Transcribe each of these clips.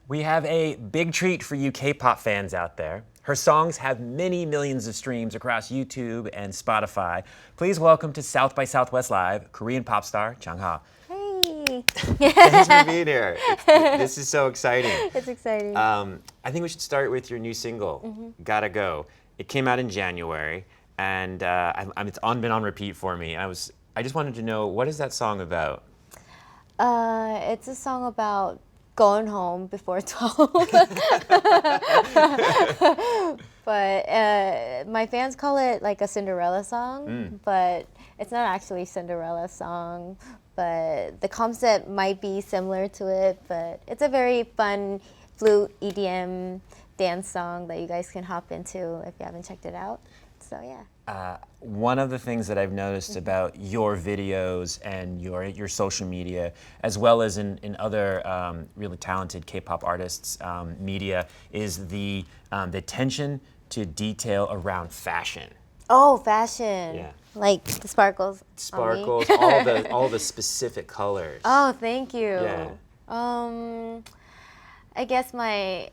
We have a big treat for you K-pop fans out there. Her songs have many millions of streams across YouTube and Spotify. Please welcome to South by Southwest Live, Korean pop star Chung Ha. Hey! Thanks for being here. This is so exciting. It's exciting. I think we should start with your new single, Gotta Go. It came out in January, and it's been on repeat for me. I just wanted to know, what is that song about? It's a song about going home before 12. But my fans call it like a Cinderella song, but it's not actually a Cinderella song. But the concept might be similar to it, but it's a very fun flute EDM dance song that you guys can hop into if you haven't checked it out. So yeah. One of the things that I've noticed about your videos and your social media, as well as in other really talented K-pop artists' media, is the attention to detail around fashion. Oh, fashion. Yeah. Like the sparkles. Sparkles, all the specific colors. Oh, thank you. Yeah. I guess my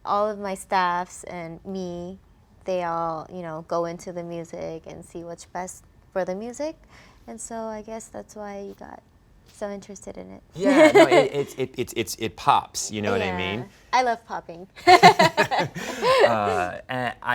all of my staffs and me, they all, go into the music and see what's best for the music. And so I guess that's why you got so interested in it. Yeah, no, it pops, you know what I mean? I love popping.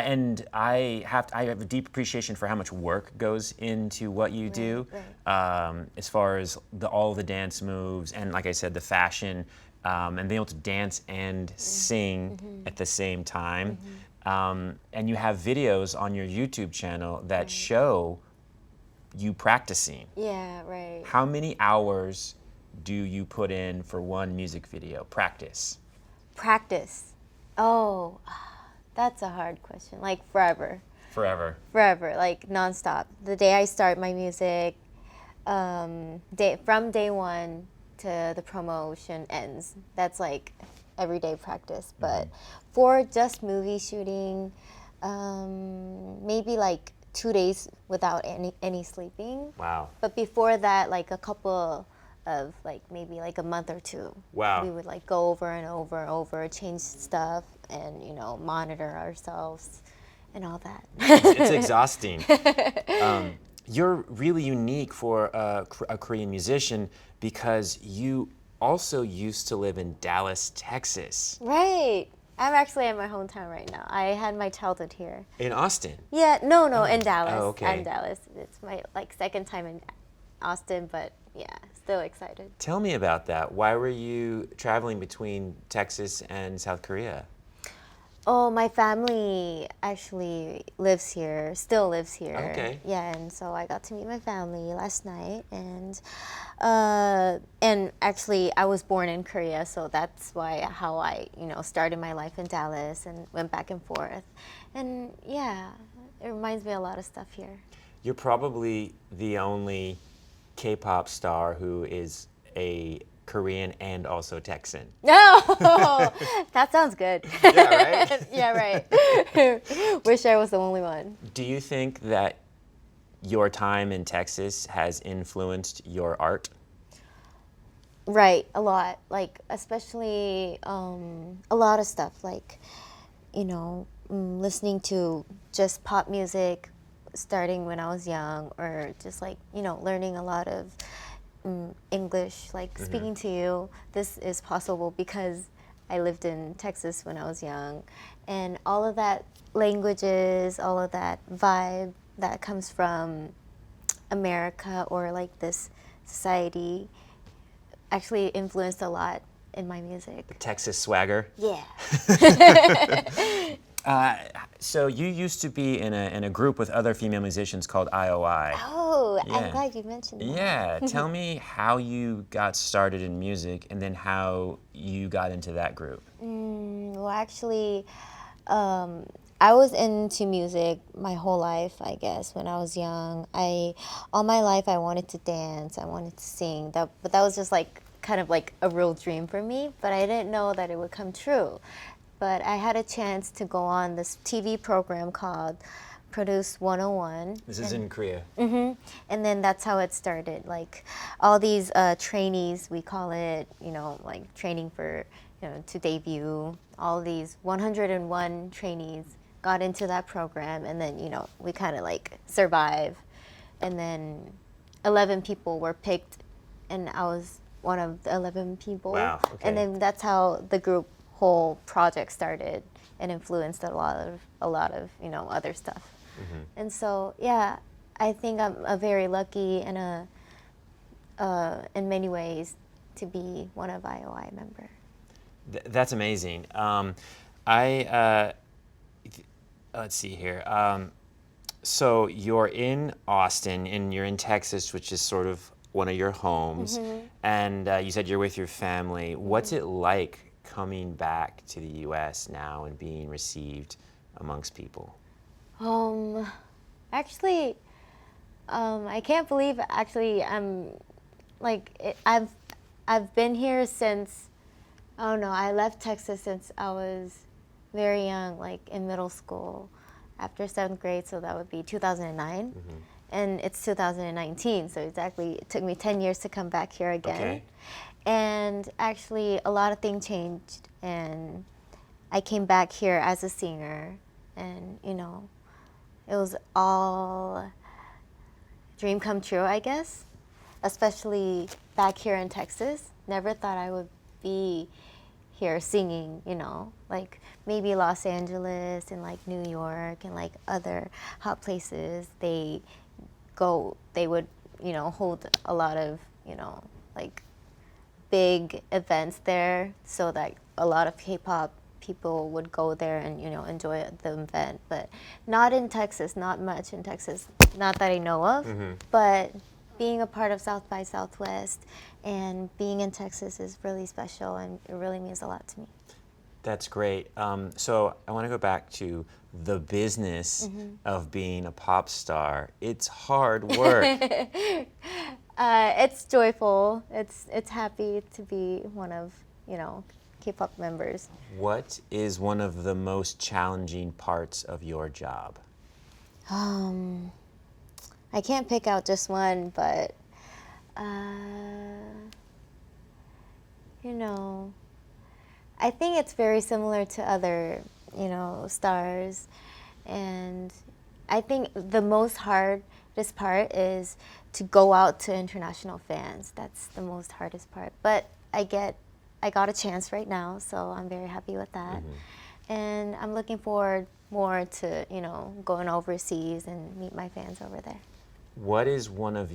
And I have a deep appreciation for how much work goes into what you do, as far as all the dance moves and, like I said, the fashion, and being able to dance and sing at the same time. And you have videos on your YouTube channel that show you practicing. Yeah, right. How many hours do you put in for one music video? Practice. Practice. Oh, that's a hard question. Like forever. Forever. Forever, like nonstop. The day I start my music, from day one to the promotion ends. That's like everyday practice. But for just movie shooting, maybe like 2 days without any sleeping. Wow. But before that, like a couple of maybe a month or two. Wow. We would go over and over and over, change stuff, and monitor ourselves and all that. It's exhausting. You're really unique for a Korean musician because you also used to live in Dallas, Texas. Right. I'm actually in my hometown right now. I had my childhood here. In Austin? Yeah, no, in Dallas. Oh, okay. I'm Dallas. It's my second time in Austin, but yeah, still excited. Tell me about that. Why were you traveling between Texas and South Korea? Oh, my family actually lives here, still lives here. Okay. Yeah, and so I got to meet my family last night, and actually I was born in Korea, so that's how I started my life in Dallas and went back and forth, and yeah, it reminds me of a lot of stuff here. You're probably the only K-pop star who is a Korean and also Texan. No, that sounds good. Yeah, right? Yeah, right. Wish I was the only one. Do you think that your time in Texas has influenced your art? Right, a lot. Especially a lot of stuff. Listening to just pop music starting when I was young, or just learning a lot of English, speaking to you. This is possible because I lived in Texas when I was young, and all of that languages, all of that vibe that comes from America or this society actually influenced a lot in my music. The Texas swagger? Yeah. So you used to be in a group with other female musicians called IOI. Oh, Yeah. I'm glad you mentioned that. Yeah, tell me how you got started in music and then how you got into that group. Well, actually, I was into music my whole life, I guess, when I was young. All my life I wanted to dance, I wanted to sing, but that was just kind of a real dream for me, but I didn't know that it would come true. But I had a chance to go on this TV program called produced 101. This is in Korea. And then that's how it started. Like all these trainees, we call it, like training for, to debut. All these 101 trainees got into that program, and then, we kind of like survive. And then 11 people were picked, and I was one of the 11 people. Wow, okay. And then that's how the group whole project started and influenced a lot of other stuff. And so, yeah, I think I'm very lucky and in many ways to be one of IOI member. That's amazing. Let's see here. So you're in Austin and you're in Texas, which is sort of one of your homes, and you said you're with your family. What's it like coming back to the U.S. now and being received amongst people? Actually, I can't believe I'm like I've been here since, I don't know, I left Texas since I was very young, like in middle school, after 7th grade, so that would be 2009. And it's 2019, so exactly it took me 10 years to come back here again. Okay. And actually a lot of things changed, and I came back here as a singer, and it was all dream come true, I guess, especially back here in Texas. Never thought I would be here singing, like maybe Los Angeles and like New York and like other hot places. They would, hold a lot of, like big events there, so that a lot of K-pop people would go there and, enjoy the event. But not in Texas, not much in Texas, not that I know of. But being a part of South by Southwest and being in Texas is really special, and it really means a lot to me. That's great. So I want to go back to the business of being a pop star. It's hard work. It's joyful. It's happy to be one of, K-pop members. What is one of the most challenging parts of your job? I can't pick out just one, but I think it's very similar to other, stars. And I think the most hardest part is to go out to international fans. That's the most hardest part. But I got a chance right now, so I'm very happy with that. And I'm looking forward more to, going overseas and meet my fans over there. What is one of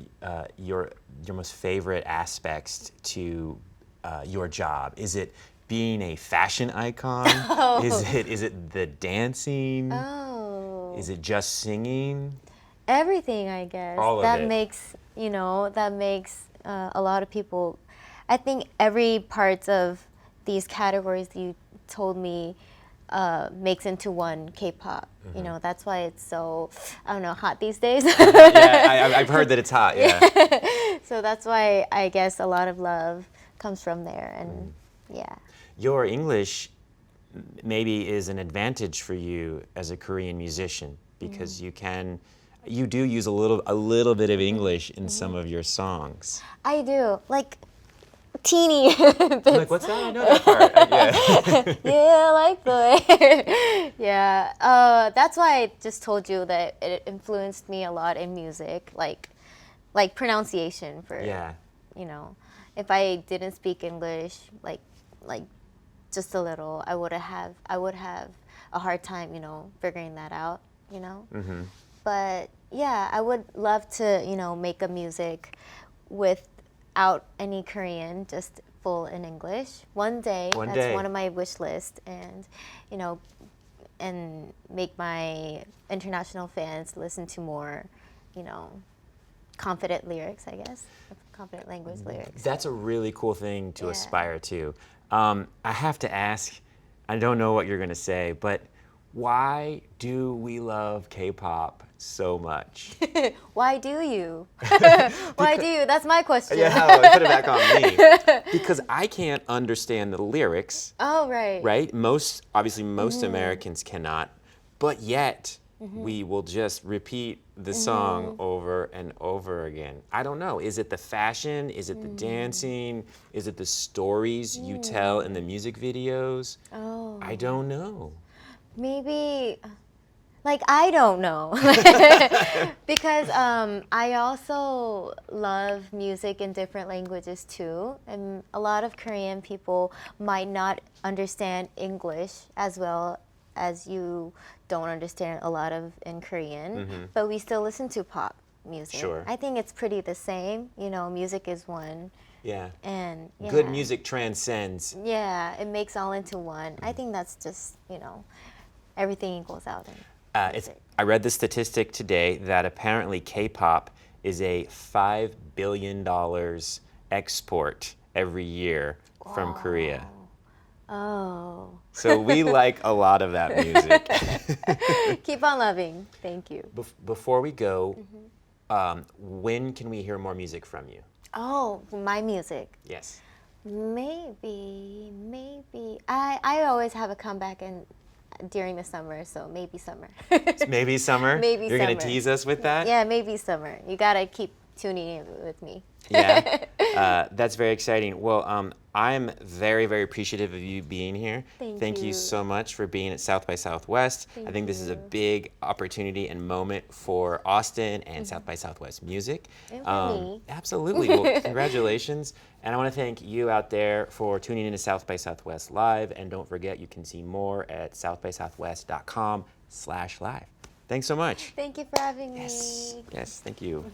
your most favorite aspects to your job? Is it being a fashion icon? Oh. Is it the dancing? Oh. Is it just singing? Everything, I guess. All of that it. makes a lot of people. I think every part of these categories you told me makes into one K-pop. That's why it's so, I don't know, hot these days. Yeah, I've heard that it's hot. Yeah. So that's why I guess a lot of love comes from there, and yeah. Your English maybe is an advantage for you as a Korean musician, because you do use a little bit of English in some of your songs. I do, like teeny I'm like, what's that? I know that part. Yeah. Yeah, like the yeah. That's why I just told you that it influenced me a lot in music, like pronunciation for Yeah. if I didn't speak English like just a little, I would have a hard time, figuring that out, But yeah, I would love to, make a music without any Korean, just full in English. One day, that's one of my wish list, and, and make my international fans listen to more, confident lyrics, I guess, confident language lyrics. That's a really cool thing to aspire to. I have to ask, I don't know what you're going to say, but why do we love K-pop so much? Why do you? Why do you? That's my question. Yeah, put it back on me. Because I can't understand the lyrics. Oh, right. Right? Most Americans cannot, but yet we will just repeat the song over and over again. I don't know. Is it the fashion? Is it the dancing? Is it the stories you tell in the music videos? Oh. I don't know. Maybe, like, I don't know. Because I also love music in different languages too. And a lot of Korean people might not understand English as well as you don't understand a lot of in Korean. But we still listen to pop music. Sure. I think it's pretty the same. You know, music is one. Yeah. And yeah. Good music transcends. Yeah, it makes all into one. I think that's just, you know, everything equals out. I read the statistic today that apparently K-pop is a $5 billion export every year from Korea. Oh. So we like a lot of that music. Keep on loving. Thank you. Before we go, when can we hear more music from you? Oh, my music. Yes. Maybe. I always have a comeback during the summer, so maybe summer. Maybe summer? Maybe You're summer. going to tease us with that? Yeah, maybe summer. You gotta keep tuning in with me. Yeah, that's very exciting. Well, I'm very, very appreciative of you being here. Thank you you. so much for being at South by Southwest. I think this is a big opportunity and moment for Austin and South by Southwest music. And for me. Absolutely. Well, congratulations. And I want to thank you out there for tuning in to South by Southwest Live. And don't forget, you can see more at southbysouthwest.com/live. Thanks so much. Thank you for having me. Yes, thank you.